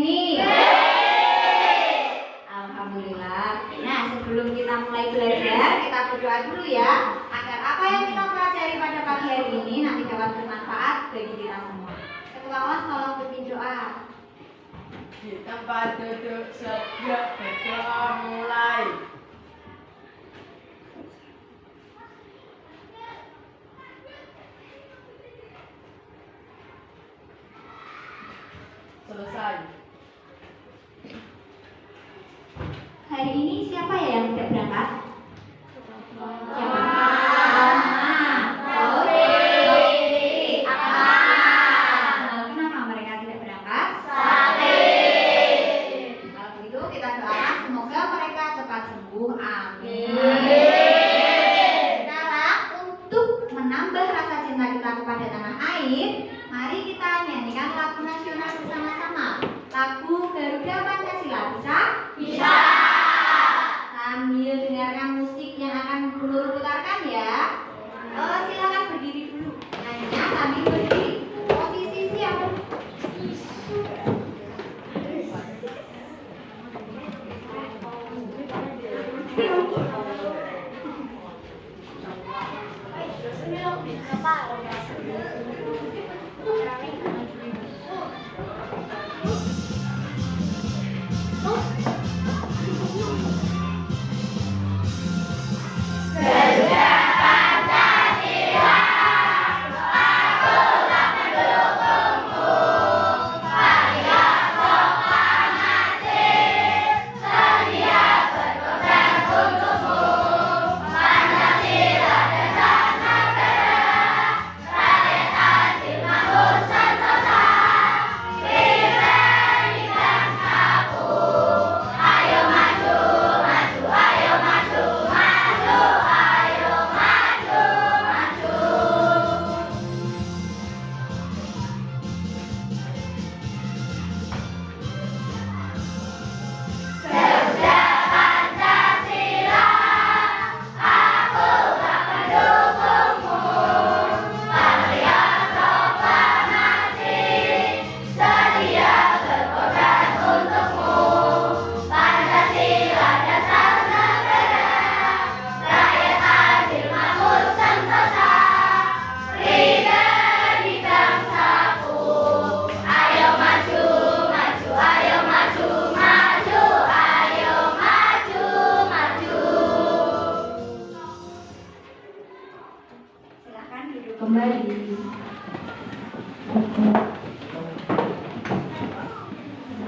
ini? Alhamdulillah. Nah, sebelum kita mulai belajar, kita berdoa dulu ya, agar apa yang kita pelajari pada pagi hari ini nanti dapat bermanfaat bagi kita semua. Ketua kelas tolong pimpin doa. Di tempat duduk setiap berdoa mulai. Selesai. Hari ini siapa ya yang tidak berangkat? Siapa? Kenapa mereka tidak berangkat? Kalau begitu kita doakan semoga mereka cepat sembuh. Amin. Sekarang untuk menambah rasa cinta kita kepada tanah air, mari kita nyanyikan lagu nasional bersama-sama. Lagu Garuda Pancasila, bisa? Bisa. Sambil dengarkan musik yang akan Bu Nur putarkan ya. Silakan berdiri dulu. Nyanyinya sambil berdiri. Posisi siap. Kembali.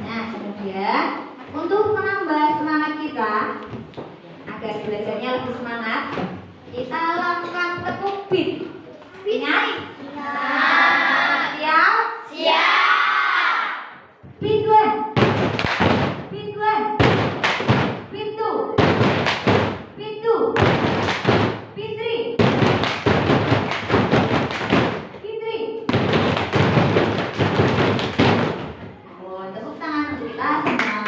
Nah, kemudian untuk menambah semangat kita agar belajarnya lebih semangat, kita lakukan tekuk beat. Nyanyi. Siap? Siap. Beat one. Beat one. Beat two. Beat two. Beat three. Tepuk tangan untuk kita semua.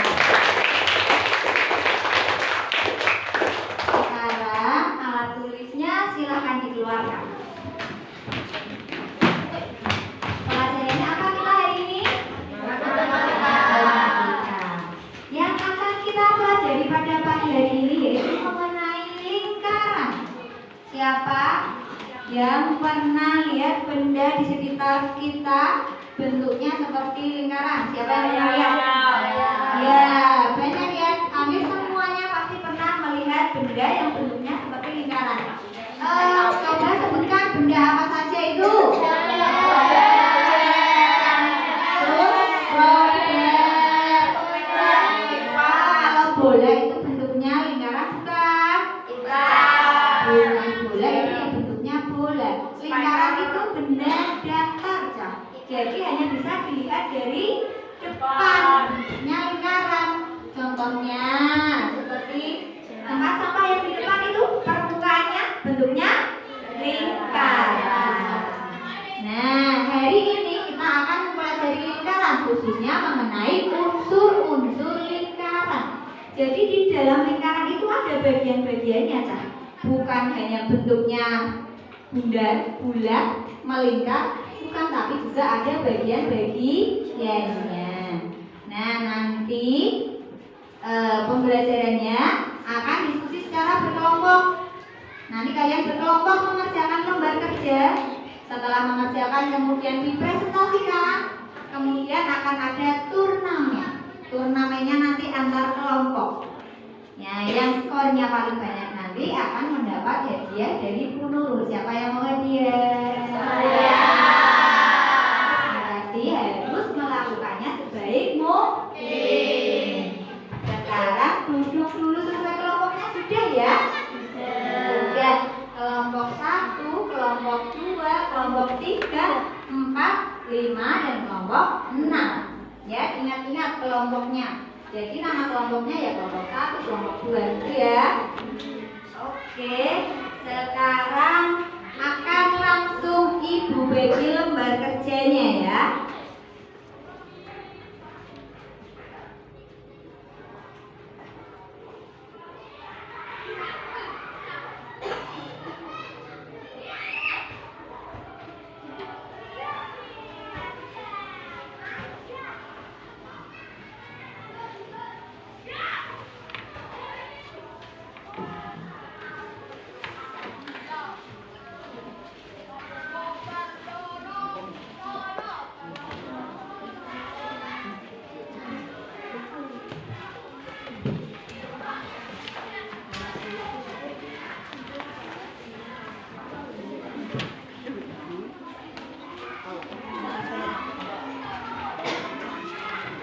Sekarang alat tulisnya silahkan dikeluarkan. Pelajarannya apa kita hari ini? Matematika. Yang akan kita pelajari pada pagi hari ini yaitu mengenai lingkaran. Siapa yang pernah lihat benda di sekitar kita bentuknya seperti lingkaran? Siapa yang pernah lihat? Ya, banyak ya. Hampir semuanya pasti pernah melihat benda yang bentuknya seperti lingkaran. Coba sebutkan benda apa saja itu? Kalau bola itu bentuknya lingkaran bukan? Bukan bola, ini yang bentuknya bola. Lingkaran itu benda datar, Cah. Jadi hanya bisa dilihat dari depan. Bentuknya lingkaran. Contohnya seperti tempat sampah yang di depan itu permukaannya bentuknya lingkaran. Nah, hari ini kita akan mempelajari lingkaran, khususnya mengenai unsur-unsur lingkaran. Jadi di dalam lingkaran itu ada bagian-bagiannya, Cah. Bukan hanya bentuknya bundar, bulat, melingkar, bukan, tapi juga ada bagian-bagiannya. Nah, dikerjakan kemudian dipresentasikan, kemudian akan ada turnamen. Turnamennya nanti antar kelompok. Ya, yang skornya paling banyak nanti akan mendapat hadiah dari Bu Nurul. Siapa yang mau hadiah? Saya. Berarti harus melakukannya sebaik mungkin. Sekarang duduk dulu sesuai kelompoknya, sudah ya? Sudah. Kelompok 1, kelompok 2, kelompok 3, 4, 5, dan kelompok 6. Ya, ingat-ingat kelompoknya. Jadi nama kelompoknya ya kelompok 1, kelompok 2 itu ya. Oke, sekarang akan langsung Ibu bagi lembar kerjanya ya.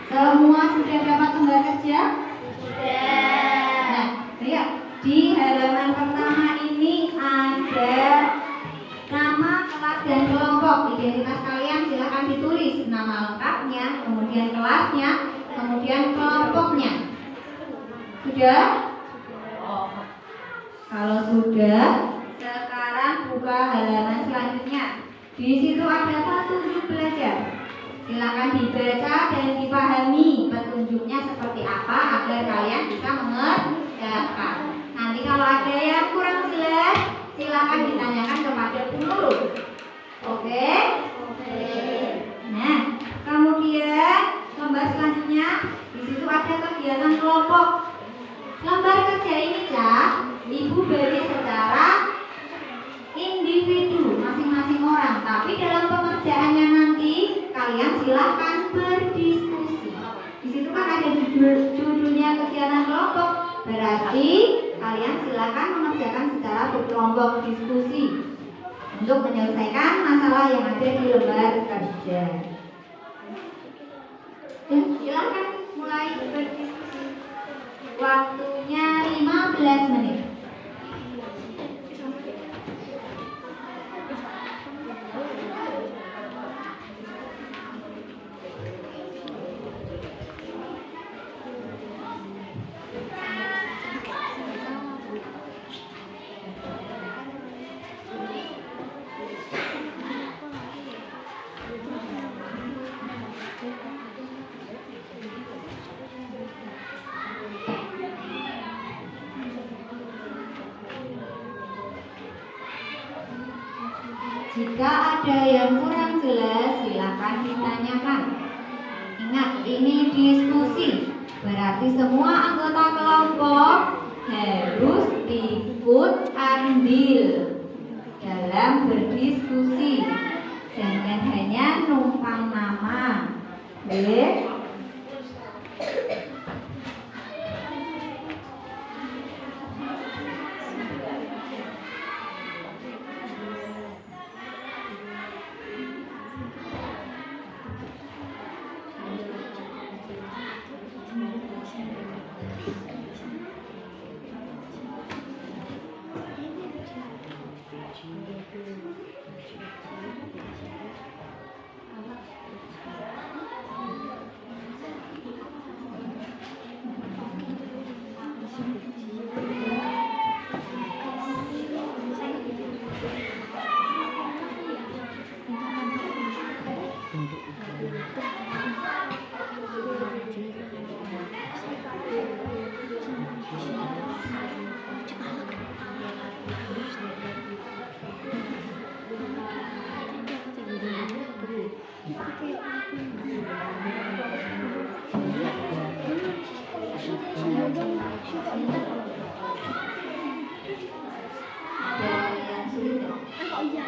Semua sudah dapat lembar kerja? Nah, lihat di halaman pertama ini ada nama, kelas, dan kelompok. Identitas kalian silahkan ditulis nama lengkapnya, kemudian kelasnya, kemudian kelompoknya. Sudah? Kalau sudah, sekarang buka halaman selanjutnya. Di situ ada petunjuk belajar. Silakan dibaca dan dipahami petunjuknya seperti apa agar kalian bisa mengerjakan. Nanti kalau ada yang kurang jelas, silakan ditanyakan kepada Bu Nurul. Oke? Nah, kemudian lembar selanjutnya di situ ada kegiatan kelompok. Lembar kerja ini Ibu bagi secara individu masing-masing orang, tapi dalam pengerjaannya nanti kalian silahkan berdiskusi. Di situ kan ada judulnya kegiatan kelompok, berarti kalian silahkan mengerjakan secara berkelompok diskusi untuk menyelesaikan masalah yang ada di lembar kerja. Silahkan mulai berdiskusi. Waktunya 15 menit. Jika ada yang kurang jelas, silakan ditanyakan. Ingat, ini diskusi, berarti semua anggota kelompok harus ikut andil dalam berdiskusi. Jangan hanya numpang nama. Boleh? Ada yang sulit ya?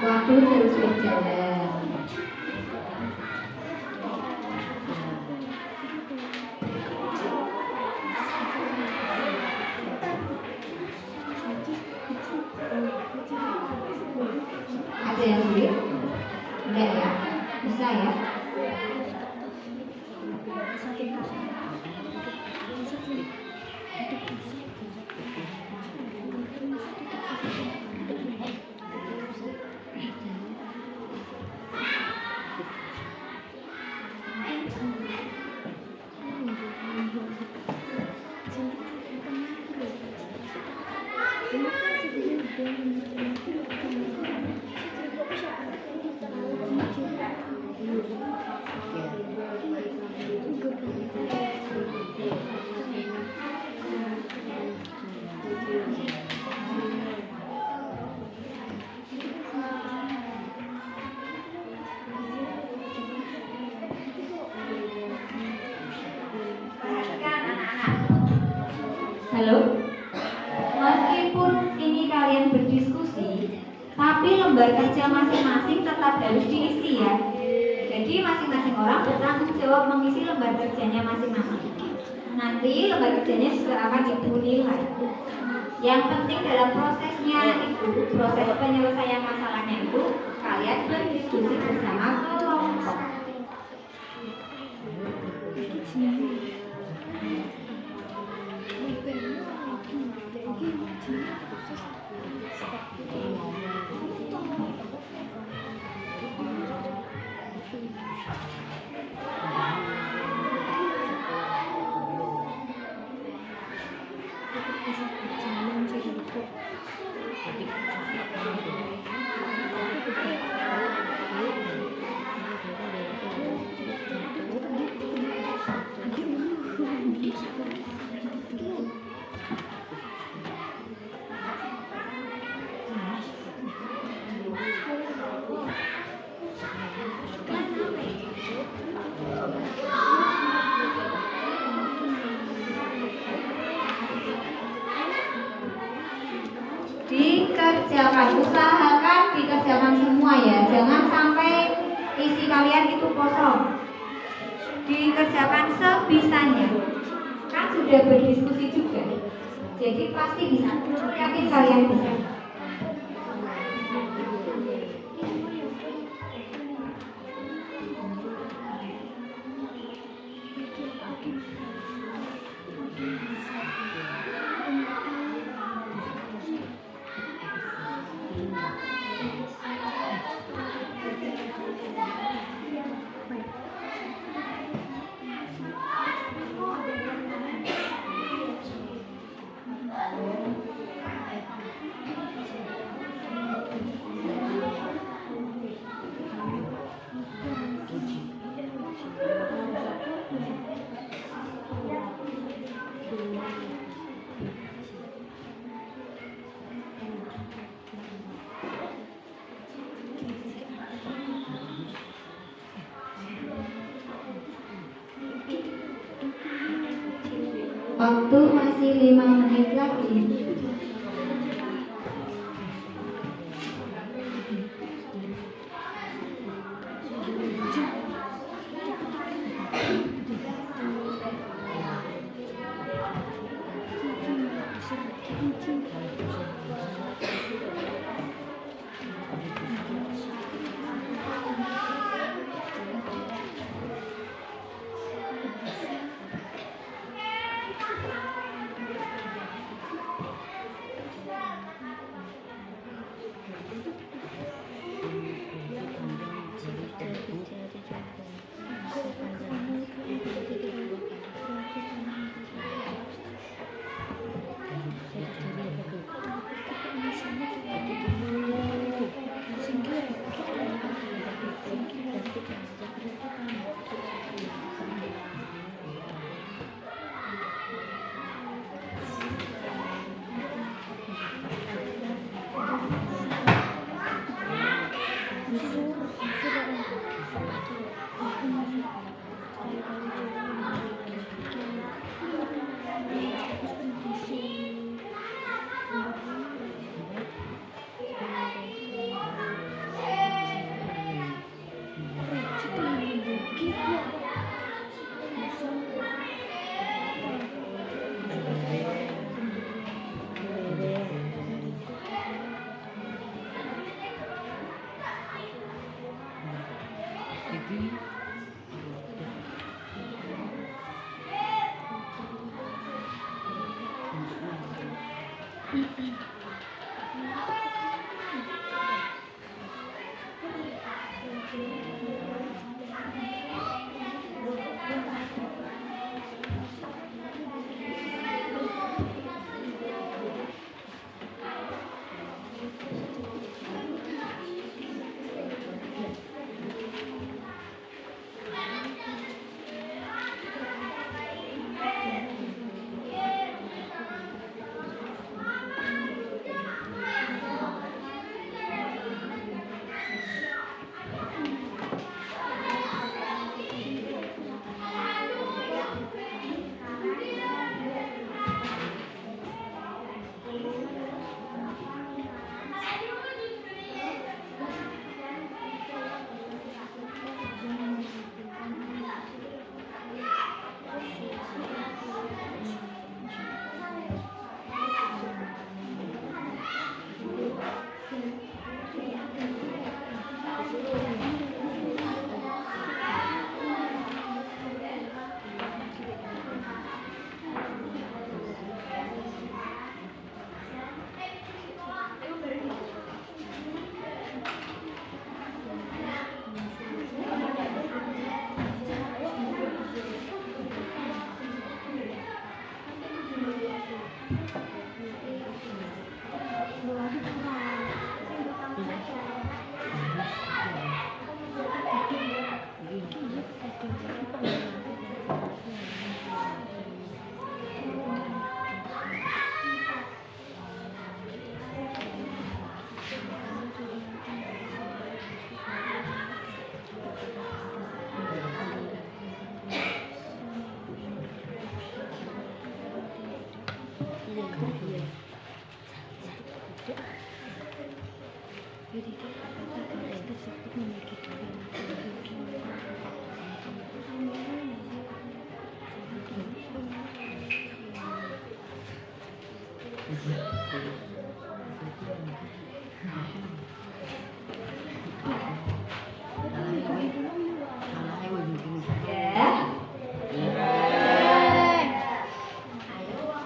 Waktu terus berjalan. Ada yang sulit? Enggak ya? Bisa ya? Halo? Meskipun ini kalian berdiskusi, tapi lembar kerja masing-masing tetap harus diisi ya. Jadi masing-masing orang bertanggung jawab mengisi lembar kerjanya masing-masing. Nanti lembar kerjanya juga akan dinilai. Yang penting dalam prosesnya itu, proses penyelesaian masalahnya itu, kalian berdiskusi bersama kelompok. Dikerjakan, usahakan dikerjakan semua ya, jangan sampai isi kalian itu kosong. Dikerjakan sebisanya, kan sudah berdiskusi juga, jadi pasti bisa, yakin kalian bisa. Waktu masih 5 menit lagi.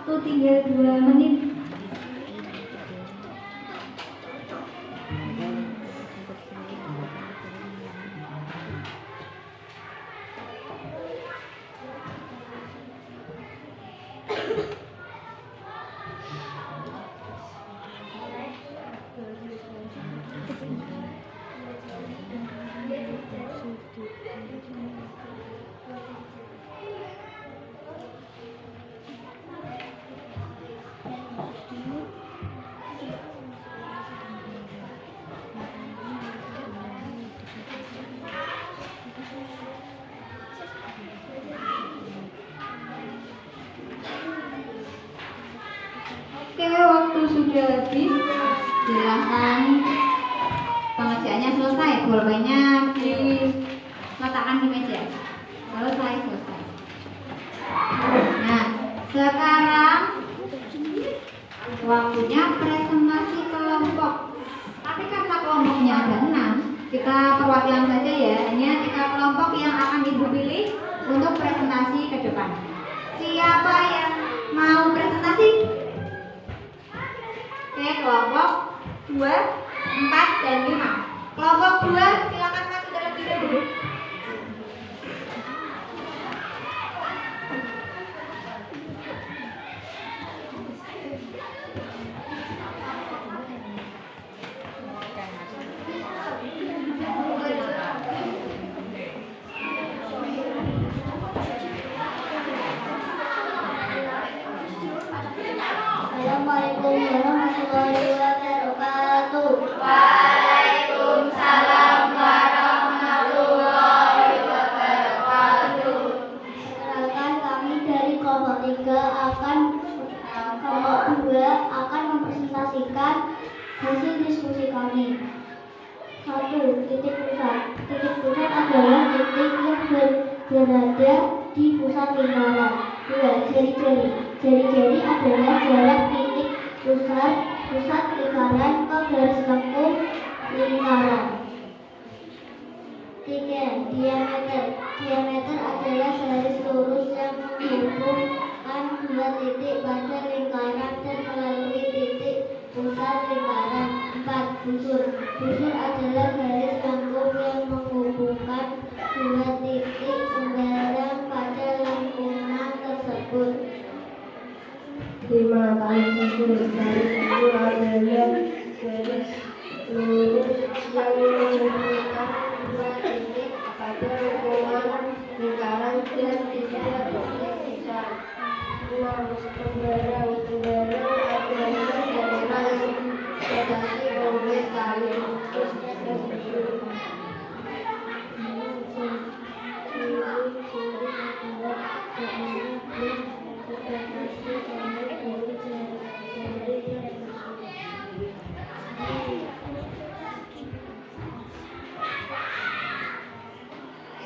Waktu tinggal 2 menit. Oke, waktu sudah habis. Silahkan pengerjaannya selesai. Bolanya diletakkan di meja. Selesai. Nah, sekarang waktunya presentasi kelompok. Tapi karena kelompoknya ada 6, kita perwakilan saja ya. Hanya 3 kelompok yang akan ibu pilih untuk presentasi ke depan. Siapa yang mau presentasi? Oke, kelompok 2, 4, dan 5. Kelompok 2 silakan maju terlebih dahulu. Assalamualaikum warahmatullahi wabarakatuh. Waalaikumsalam berada di pusat lingkaran. 2. Jari-jari. Jari-jari adalah jarak titik pusat lingkaran ke garis lengkung lingkaran. 3. Diameter. Diameter adalah garis lurus yang menghubungkan dua titik pada lingkaran dan melalui titik pusat lingkaran. 4. Busur. Busur adalah garis lengkung yang menghubungkan dua titik sembarang pada lengkungan tersebut. 5. Tali busur. Tali busur adalah garis lurus yang menghubungkan dua titik pada lengkungan lingkaran dan tidak berpisah. 6. Pembarang. Pembarang adalah daerah yang dibatasi oleh tali busur dan busur.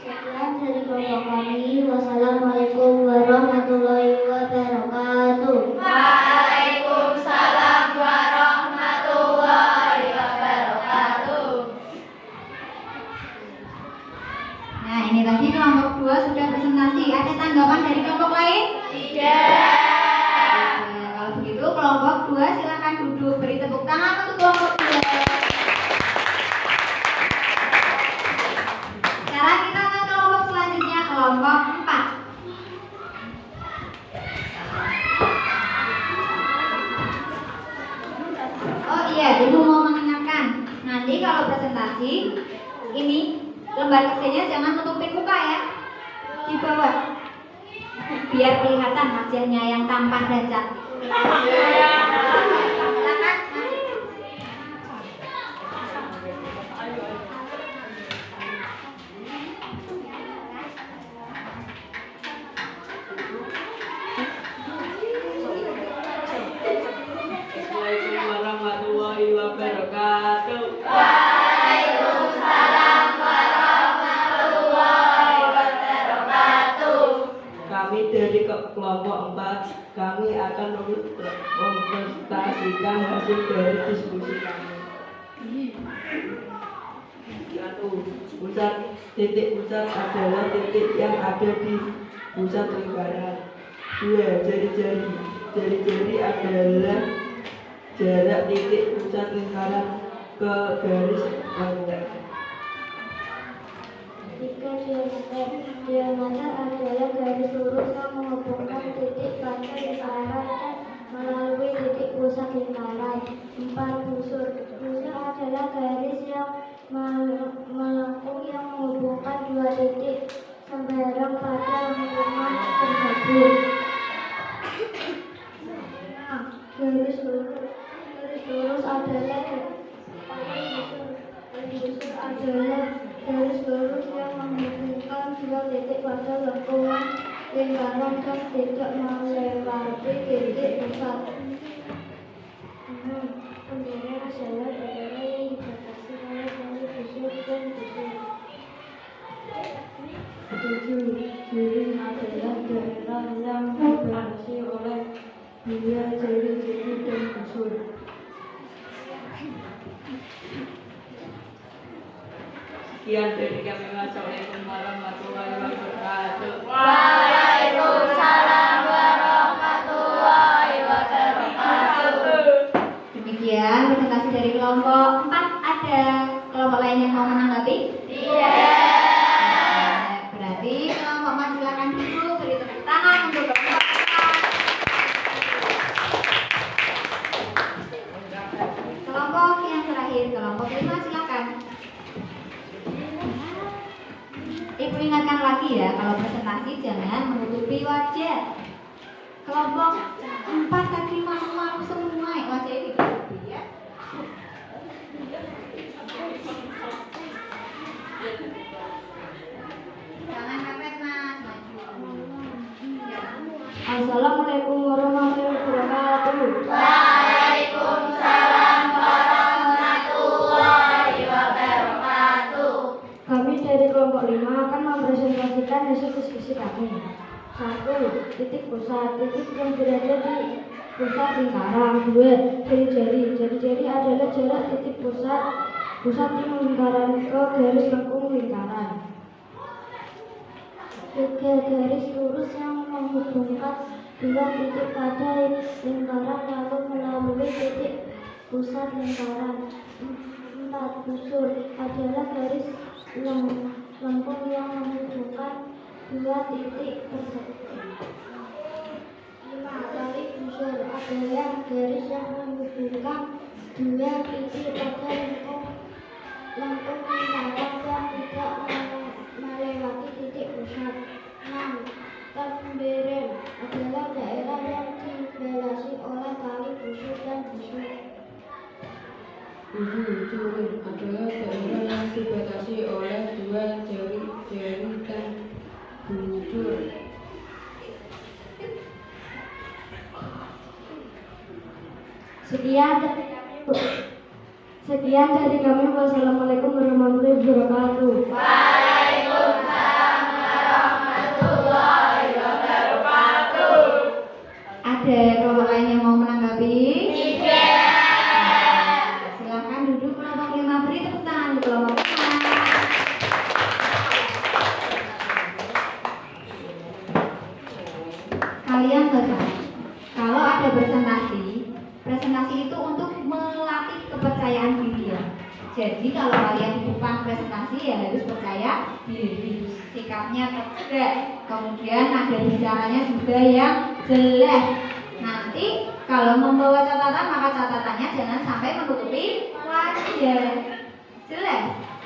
Sekian dari kelompok kami. Wassalamualaikum warahmatullahi wabarakatuh. Waalaikumsalam warahmatullahi wabarakatuh. Nah, ini tadi kelompok 2 sudah presentasi. Ada tanggapan dari kelompok lain? Tidak. Nah, kalau begitu kelompok 2 silakan duduk. Beri tepuk tangan untuk kelompok 2. Sekarang kita ke kelompok selanjutnya, kelompok 4. Oh iya, Ibu mau mengingatkan, nanti kalau presentasi ini lembar kerjanya jangan tutupin muka ya, di bawah, biar kelihatan wajahnya yang tampan dan cantik. Silakan. Assalamualaikum warahmatullahi wabarakatuh. Waalaikumsalam warahmatullahi wabarakatuh. Kami dari kelompok 4, kami akan mempresentasikan hasil dari diskusi kami. 1. Titik pusat adalah titik yang ada di pusat lingkaran. 2. Jari-jari. Jari-jari adalah jarak titik pusat lingkaran ke garis lengkung. 3. Diameter. Diameter adalah garis lurus yang menghubungkan titik pada lingkaran dan melalui titik pusat lingkaran. 4. Busur. Busur adalah garis yang melengkung yang menghubungkan dua titik sembarang pada lengkungan tersebut. 5. Garis lurus. Garis lurus adalah garis lurus yang menghubungkan dua titik pada lengkungan lingkaran dan tidak melewati titik pusat. 6. Bendera adalah daerah yang dibatasi oleh tali busur dan busur. 7. Jari adalah daerah yang dibatasi oleh dua jari-jari dan busur. Sekian dari kami. Wassalamualaikum warahmatullahi wabarakatuh. Waalaikumsalam warahmatullahi wabarakatuh. Demikian presentasi dari kelompok 4. Ada kelompok lain yang mau menanggapi? Tidak. Berarti kelompok 4 silakan duduk. Beri tepuk tangan untuk kelompok 4. Kelompok yang terakhir, kelompok 5 silakan. Ibu ingatkan lagi ya, kalau presentasi jangan menutupi wajah. Kelompok 4 tadi malu-malu semua, wajahnya ditutupi ya. Jangan mepet mas, maju. Ya. Assalamualaikum warahmatullahi wabarakatuh. Waalaikumsalam warahmatullahi wabarakatuh. Kami dari kelompok kelompok 5 akan mempresentasikan hasil diskusi kami. 1. Titik pusat. Titik yang berada di pusat lingkaran. 2. Jari-jari. Jari-jari adalah jarak titik pusat lingkaran ke garis lengkung lingkaran. 3. Garis lurus yang menghubungkan dua titik pada lingkaran lalu melalui titik pusat lingkaran. 4. Busur adalah garis lengkung yang menghubungkan dua titik tersebut. 5. Tali busur adalah garis yang menghubungkan dua titik pada lengkung lingkaran yang tidak melewati titik pusat. 6. Tamberen adalah daerah yang dibatasi oleh tali busur dan busur. 7. Curing adalah daerah yang dibatasi oleh dua jari-jari dan bujur. Sekian dari kami. Wassalamualaikum warahmatullahi wabarakatuh. Waalaikumsalam warahmatullahi wabarakatuh. Ada kelompok lain yang mau menanggapi? Tidak. Silakan duduk kelompok 5, beri tepuk tangan untuk kelompok 5. Kalian ketahui, kalau ada presentasi itu untuk melatih kepercayaan diri ya. Jadi kalau kalian di depan presentasi ya harus percaya diri, sikapnya tegak, kemudian nada bicaranya juga yang jelas. Nanti kalau membawa catatan maka catatannya jangan sampai menutupi wajah. Jelas?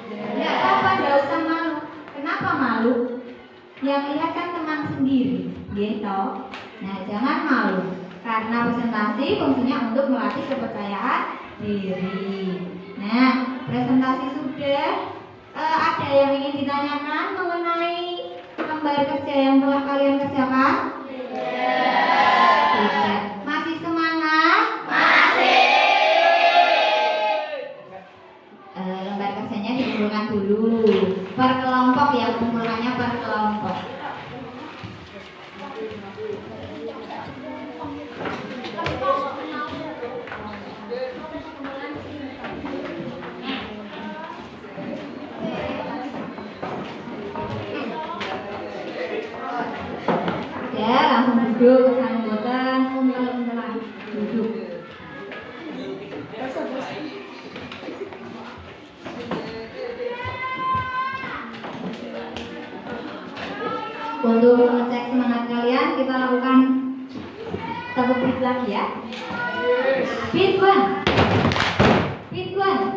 Tidak apa-apa, tidak usah malu. Kenapa malu? Yang lihat kan teman sendiri, gitu. Nah, jangan malu. Karena presentasi fungsinya untuk melatih kepercayaan diri. Nah, presentasi sudah. Ada yang ingin ditanyakan mengenai lembar kerja yang telah kalian kerjakan? Tidak. Masih semangat? Masih. Lembar kerjanya dikumpulkan dulu. Per kelompok ya, kumpulannya per kelompok. Ya, langsung duduk, kesan kumpulan duduk. Untuk mengecek semangat kalian, kita lakukan satu beat lagi ya. Beat 1, beat 1,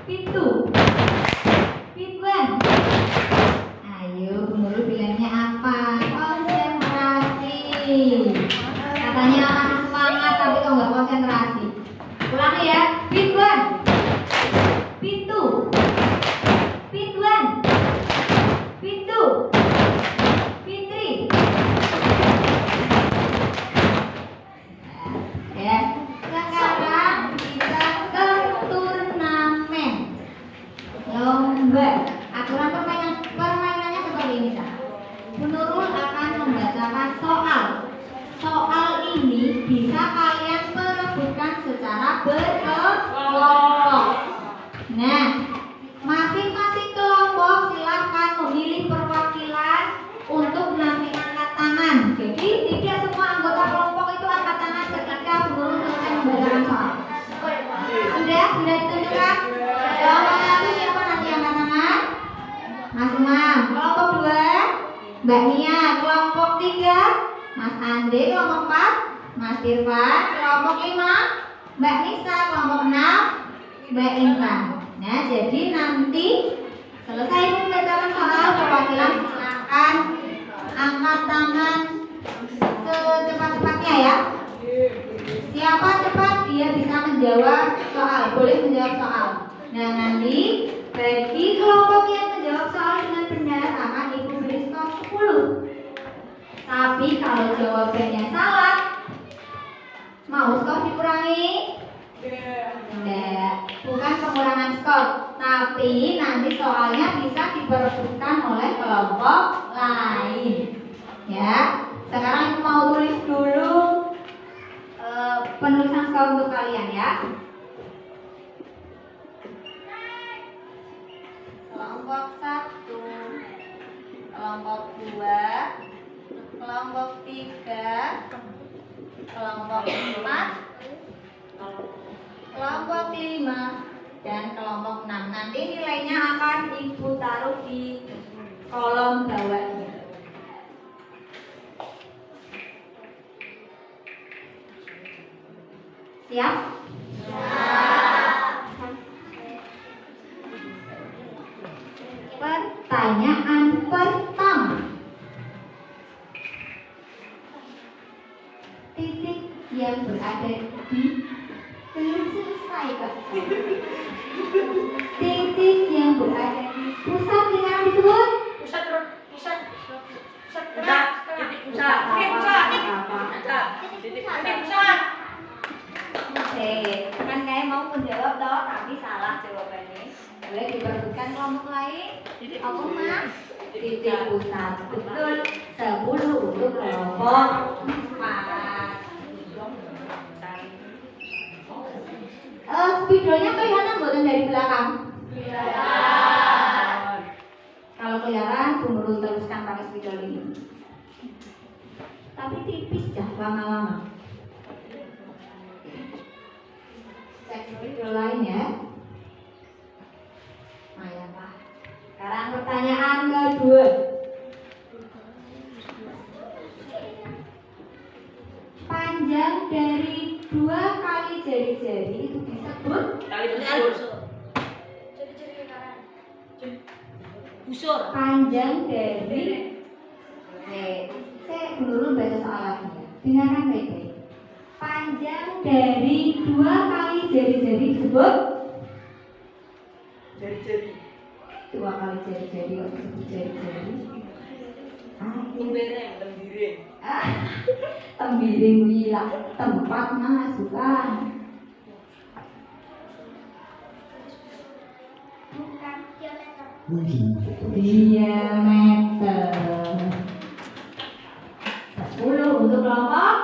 beat 2, beat 1. Ayo, menurut pilihannya apa? Konsentrasi. Katanya masih semangat tapi kok nggak konsentrasi. Ulangi ya. Beat 1, beat 2, beat 1, beat 2, beat 3. Ya. Sekarang kita ke turnamen lomba. Aturan permainannya seperti ini, Kak. Bu Nurul akan membacakan soal. Soal ini bisa kalian perebutkan secara berkelompok. Nah, masing-masing kelompok silahkan memilih perwakilan untuk nanti angkat tangan. Jadi tidak semua anggota kelompok itu angkat tangan ketika Bu Nurul selesai membacakan soal. Sudah ditentukan? Kelompok 1 siapa nanti angkat tangan? Mas Umam. Kelompok 2 Mbak Nia. Kelompok 3 Mas Andre. Kelompok 4 Mas Irfan. Kelompok 5 Mbak Nisa. Kelompok 6 Mbak Intan. Nah, jadi nanti selesai membacakan soal, perwakilan silakan angkat tangan secepat-cepatnya ya. Siapa cepat dia bisa menjawab soal, boleh menjawab soal. Nah, nanti bagi kelompok yang menjawab soal dengan benar akan Ibu beri skor 10. Tapi kalau jawabannya salah, mau skor dikurangi? Enggak, bukan pengurangan skor, tapi nanti soalnya bisa diperebutkan oleh kelompok lain. Ya, sekarang aku mau tulis dulu penulisan skor untuk kalian ya. Kelompok 1, kelompok 2, kelompok 3, kelompok 4, kelompok 5, dan kelompok 6. Nanti nilainya akan Ibu taruh di kolom bawahnya. Siap? Pertanyaan pertama. Titik yang berada di belum selesai Kak. Titik yang berada di pusat lingkaran disebut Pusat. Oke, kan kayak mau menjawab toh, tapi salah jawabannya. Boleh diperbutkan kelompok lain. Aku mah titik pusat betul 10 untuk kelompok 4. Spidolnya kelihatan buatan dari belakang. Kalau kelihatan, Bu Nurul teruskan pakai spidol ini. Tapi tipis dah lama-lama. Cek spidol lain ya. Lumayan lah. Sekarang pertanyaan kedua. Panjang dari 2 kali jari-jari itu disebut busur. panjang dari saya dulu baca soal lagi ya. Dengarkan baik-baik. Panjang dari 2 kali jari-jari disebut Jari-jari. 2 kali jari-jari kok disebut jari-jari. Tembiring. Tembiring wilayah tempat masukan. Bukan diameter 10 untuk kelompok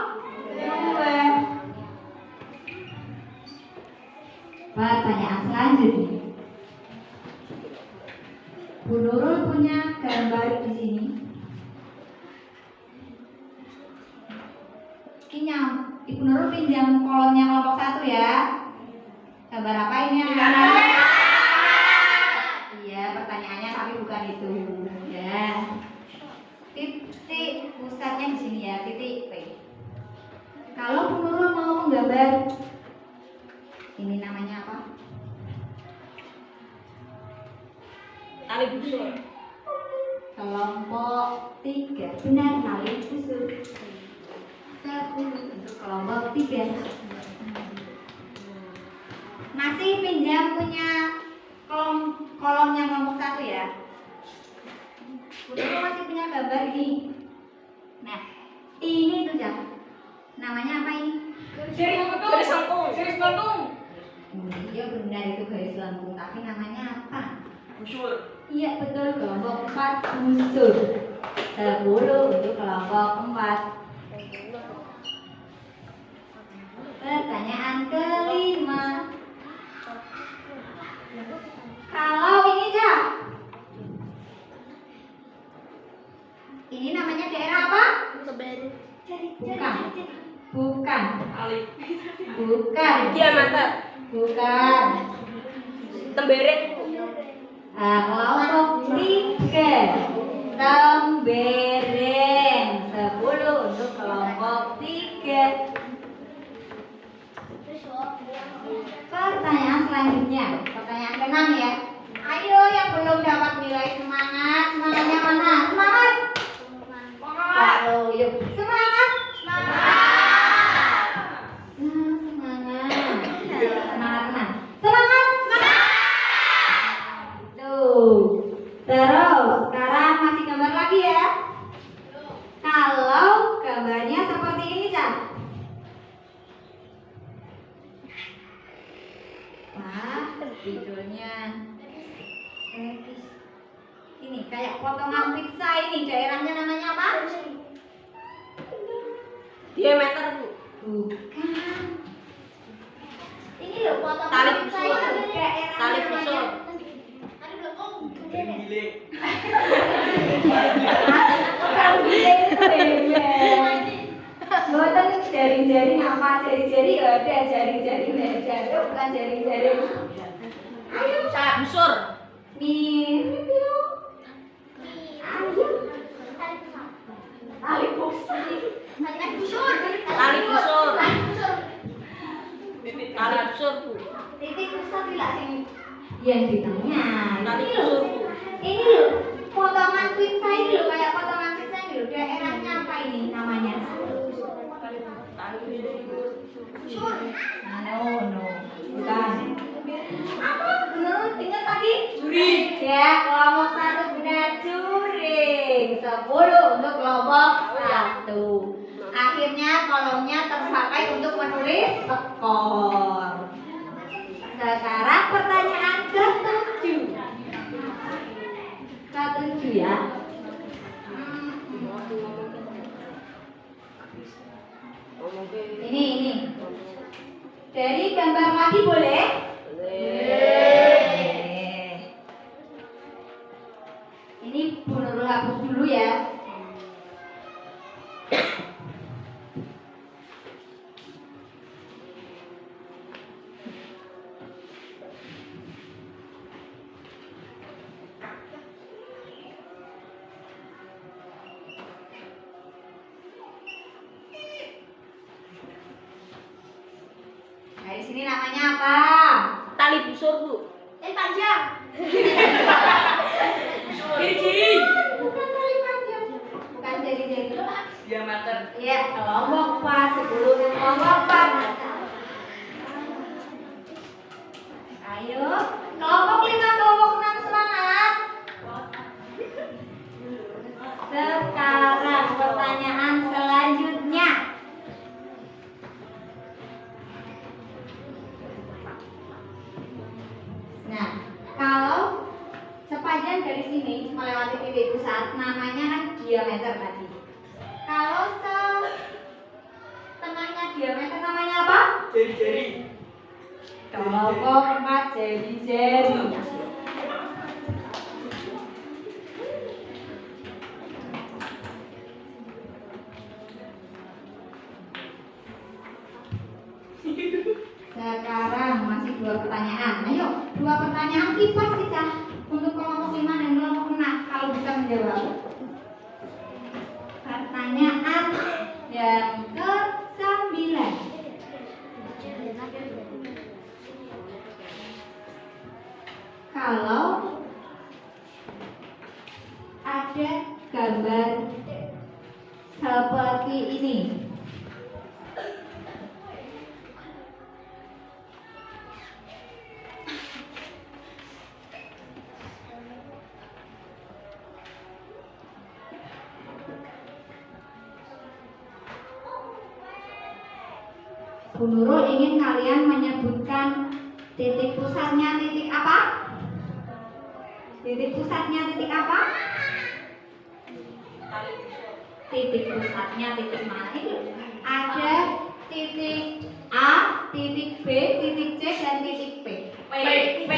2. Pertanyaan selanjutnya. Bu Nurul punya gambar di sini. Ibu Nurul pinjam kolomnya kelompok 1 ya. Gambar apa ini anak-anak? Iya, pertanyaannya tapi bukan itu. Ya. Titik pusatnya di sini ya, titik P. Kalau Bu Nurul mau menggambar ini namanya apa? Tali busur. Kelompok 3. Benar, tali busur. 10 untuk kelompok 3. Masih pinjam punya kolomnya kelompok 1 ya. Udah masih punya gambar ini. Nah, ini tuh ya. Namanya apa ini? Garis lengkung. Iya benar itu garis lengkung, tapi namanya apa? Busur. Iya betul, kelompok 4 busur. 10 untuk kelompok 4. Pertanyaan kelima. Kalau ini ya, ini namanya daerah apa? Bukan. Tali. Bukan. Diameter. Bukan. Tembiring. Kelompok 3. Tembereng 10 untuk kelompok 3. Pertanyaan selanjutnya, pertanyaan ke-6 ya. Ayo yang belum dapat nilai semangat, semangatnya mana? Semangat. Ayo, yuk. Semangat. Semangat. Semangat. Semangat. Tuh. Terus, sekarang masih gambar lagi ya. Kalau gambarnya seperti ini, Cak. Ini kayak potongan pizza ini, daerahnya namanya apa? Diameter, Bu. Bukan. Ini loh potongan Tali pizza busur. itu daerahnya Tali namanya. busur. Bukan giling itu bebek. Bukan jaring-jaring apa? Jari-jari ya ada, jaring-jaring ada. Itu bukan jaring-jaring. Ayo, Tali busur. mirip ya. Ayo, tali busur. Tali busur. Tali busur, Bu. Titik pusat tidak sing yang di tengah. Tali Ini busur, loh. Bu. Ini loh, potongan pizza ini loh, kayak potongan pizza ini loh. Daerahnya apa ini namanya? Tali busur. No, bukan. Apa? Bener, ingat tadi? Juri. Ya, kelompok 1 benar juring. 10 untuk kelompok 1. Akhirnya kolomnya terpakai untuk menulis skor. Sekarang pertanyaan ke-7. Ke-7 ya. Ini. Dari gambar lagi boleh? Boleh. Ini Bu Nurul hapus dulu ya. Dari sini namanya apa? Tali busur, Bu. Ciri-ciri. Bukan tali panjang. Bukan jari-jari. Diameter. Iya, kelompok 4, 10 dan kelompok 4. Ayo, kelompok 5, kelompok 6 semangat. Sekarang pertanyaan selanjutnya. Nah, kalau sepanjang dari sini melewati titik pusat, namanya kan diameter tadi. Kalau tengahnya diameter namanya apa? Jari-jari. Kelompok 4 jari-jari. Sekarang masih 2 pertanyaan. Ayo, 2 pertanyaan kipas kita untuk kelompok 5 dan kelompok 6 kalau bisa menjawab. Pertanyaan yang ke-9. Kalau ada gambar seperti ini, Bu Nurul ingin kalian menyebutkan titik pusatnya titik apa? Titik pusatnya titik apa? Titik pusatnya titik mana itu? Ada titik A, titik B, titik C, dan titik P. P.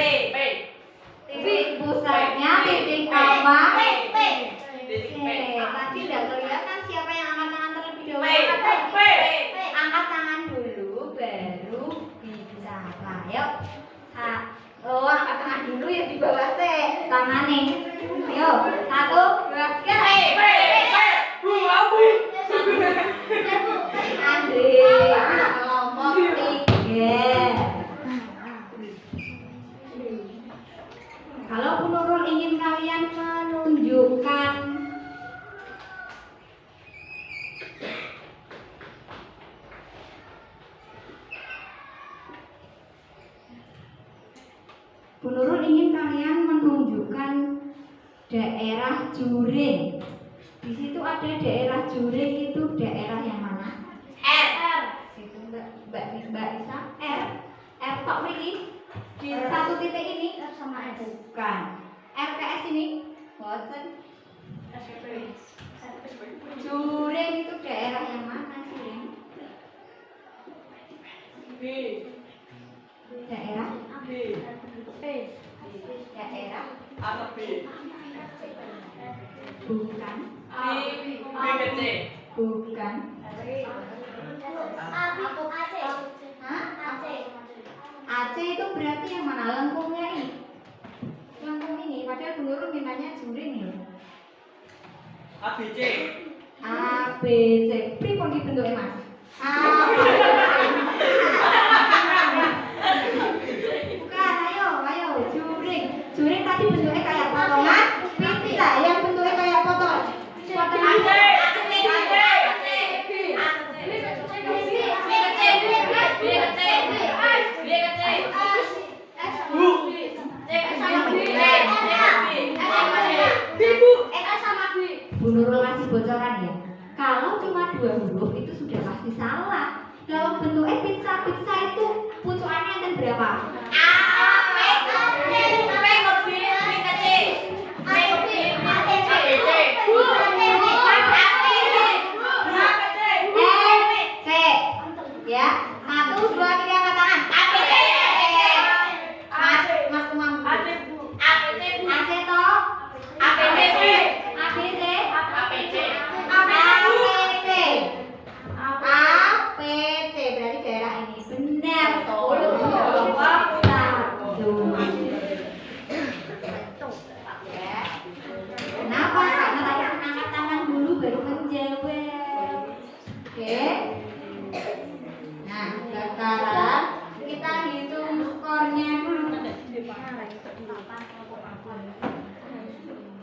Titik pusatnya titik apa? Titik P. Tadi udah kelihatan siapa yang angkat tangan terlebih dahulu. P. Angkat tangan dulu, baru bicara. Yuk. Angkat tangan dulu ya di bawah teh tangannya. Yuk, 1, 2, 3. Andre, kelompok 3. Kalau Bu Nurul ingin kalian menunjukkan Bu Nurul ingin kalian menunjukkan daerah juring. Di situ ada daerah juring, itu daerah yang mana? R. Situ Mbak Isa. R tok mriki. Di satu titik ini sama S. bukan. RKS ini boten. Juring itu daerah yang mana Juring? B. Daerah B. daerah Apa B? bukan B ke C. bukan. Hah? Aceh itu berarti yang mana? Lengkungnya ini. Lengkung ini padahal Bu Nurul mintanya juring loh. A B C. A B C. Pripun dibentuknya Mas? A B C. Bukan, ayo juring. Juring tadi bentuknya kayak potongan pizza, yang bentuknya kayak potongan. Potongan Bu Nurul kasih bocoran ya. Kalau cuma 2 huruf itu sudah pasti salah. Kalau bentuknya pizza itu pucukannya ada berapa? C. Ya. 1, 2, 3 angkat tangan. Mas Umam. AC toh? ABC. APC berarti daerah ini benar. Ya. Kenapa? Karena tadi angkat tangan dulu baru menjawab. Oke. Nah, sekarang kita hitung skornya dulu.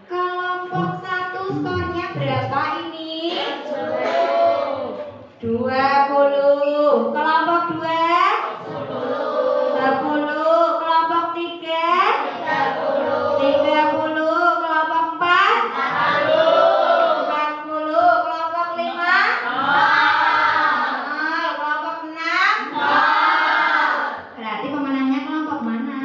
Kelompok 1 skornya berapa ini? 20. Kelompok 2? 10. Kelompok 3? 30. Kelompok 4? 40. Kelompok 5? 0. Kelompok 6? Berarti pemenangnya kelompok mana?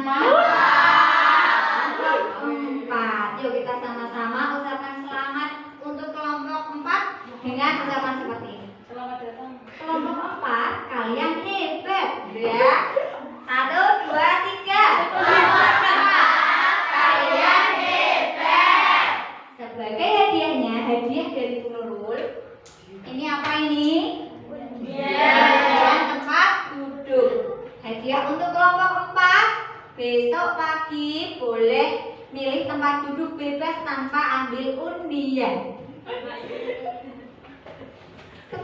Kelompok 4. Yuk kita sama-sama ucapkan selamat untuk kelompok 4 dengan ucapan seperti ini. Selamat datang. Kelompok 4, kalian hebat, ya. 1, 2, 3. Kalian hebat. Sebagai hadiahnya, hadiah dari Bu Nurul. Ini apa ini? Hadiah tempat duduk. Hadiah untuk kelompok 4. Besok pagi boleh milih tempat duduk bebas tanpa ambil undian. Tuh.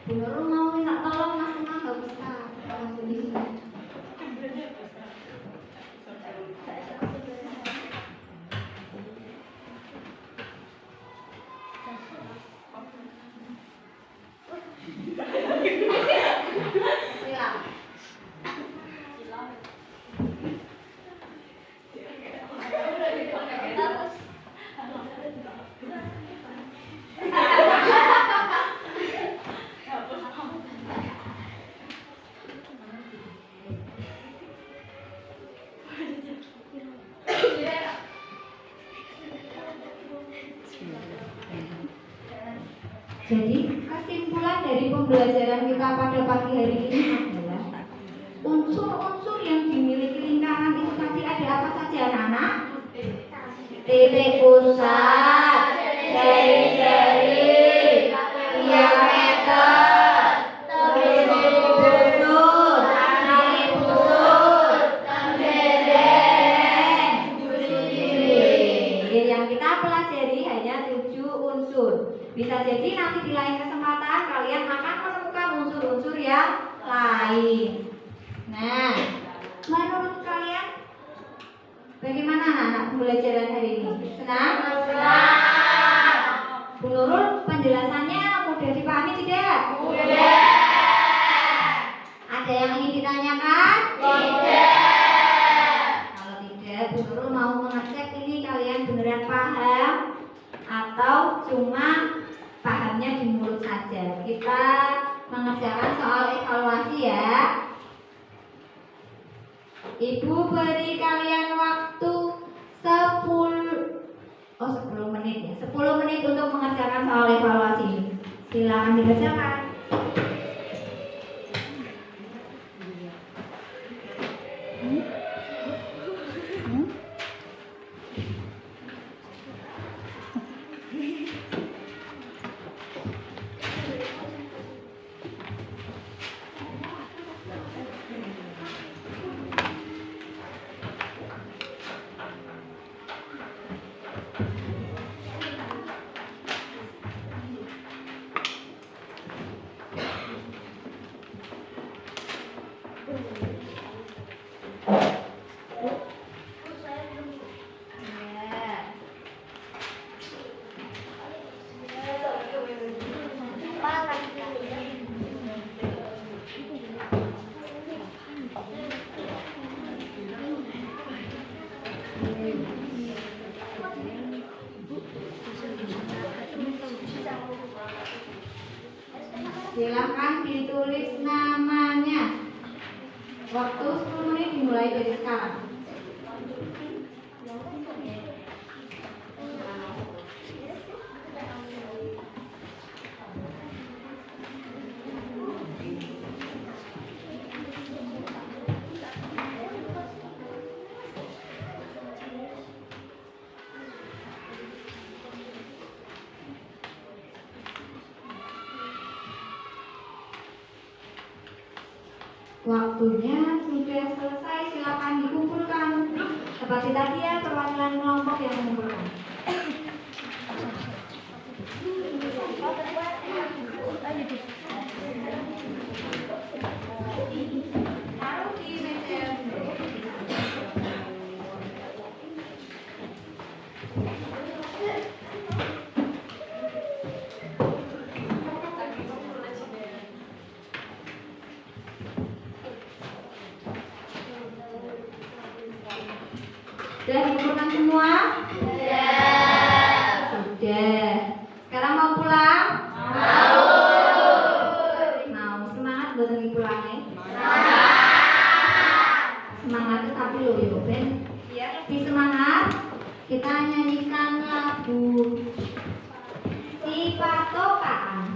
Bu Nurul mau minta tolong Mas Umam nggak bisa. Langsung di sini. Silakan. Jadi kesimpulan dari pembelajaran kita pada pagi hari ini adalah unsur-unsur yang dimiliki lingkaran itu tadi ada apa saja anak-anak? Titik pusat, jari-jari, diameter, busur, tali busur, dereng, yang kita pelajari hanya 7 unsur. Bisa jadi nanti di lain kesempatan kalian akan menemukan unsur-unsur yang lain. Nah, menurut kalian bagaimana anak-anak pembelajaran hari ini? Senang? Senang. Bu Nurul, penjelasannya mudah dipahami tidak? Mudah. Ada yang ingin ditanyakan? Tidak. Kalau tidak, Bu Nurul mau mengecek ini kalian beneran paham atau cuma pahamnya mengerjakan soal evaluasi ya. Ibu beri kalian waktu 10 menit ya. 10 menit untuk mengerjakan soal evaluasi. Silakan dikerjakan. Silakan ditulis namanya. Waktu 10 menit dimulai dari sekarang. Waktunya sudah selesai, silakan dikumpulkan. Seperti tadi ya, perwakilan kelompok yang mengumpulkan. Taruh di meja. Sudah dikumpulkan semua? Sudah. Sekarang mau pulang? Mau. Semangat buat lagi pulangnya? Semangat tapi loh ya, Ben. Biar lebih semangat, kita nyanyikan lagu Si Patokaan.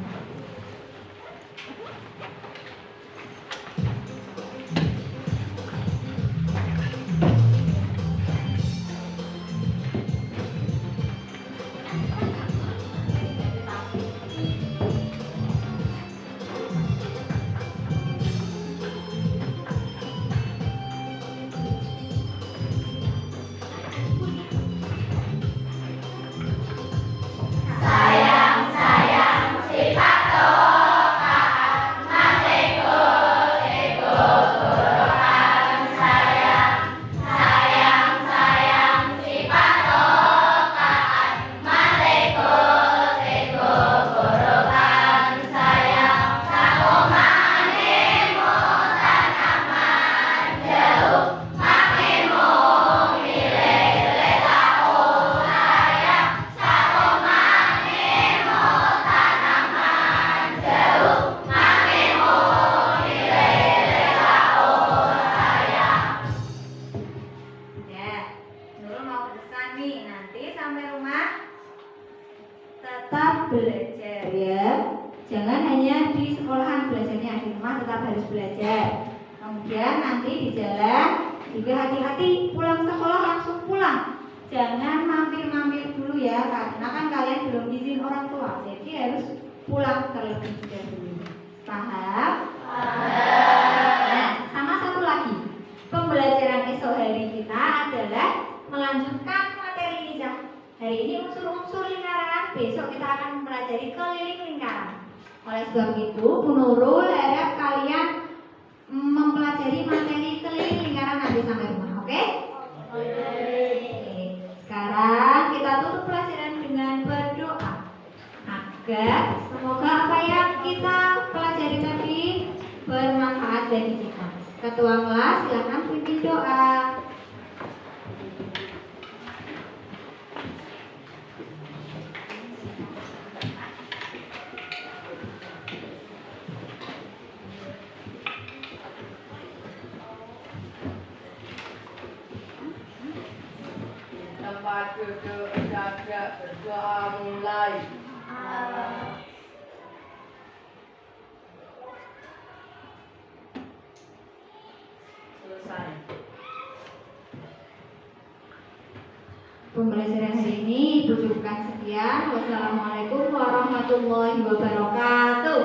Tetap belajar ya, jangan hanya di sekolahan belajarnya, di rumah tetap harus belajar. Kemudian nanti di jalan juga hati-hati, pulang sekolah langsung pulang, jangan mampir-mampir dulu ya, karena kan kalian belum izin orang tua, jadi harus pulang terlebih dahulu. Paham? Nah, sama satu lagi, pembelajaran esok hari kita adalah melanjutkan materi hijab. Hari ini unsur-unsur lingkaran, besok kita akan mempelajari keliling lingkaran. Oleh sebab itu, Bu Nurul harap kalian mempelajari materi keliling lingkaran nanti sampai rumah, oke? Sekarang kita tutup pelajaran dengan berdoa agar semoga apa yang kita pelajari tadi bermanfaat bagi kita. Ketua kelas silakan pimpin doa. duduk saja, berdoa mulai. Selesai. Pembelajaran hari ini Ibu cukupkan sekian. Wassalamualaikum warahmatullahi wabarakatuh.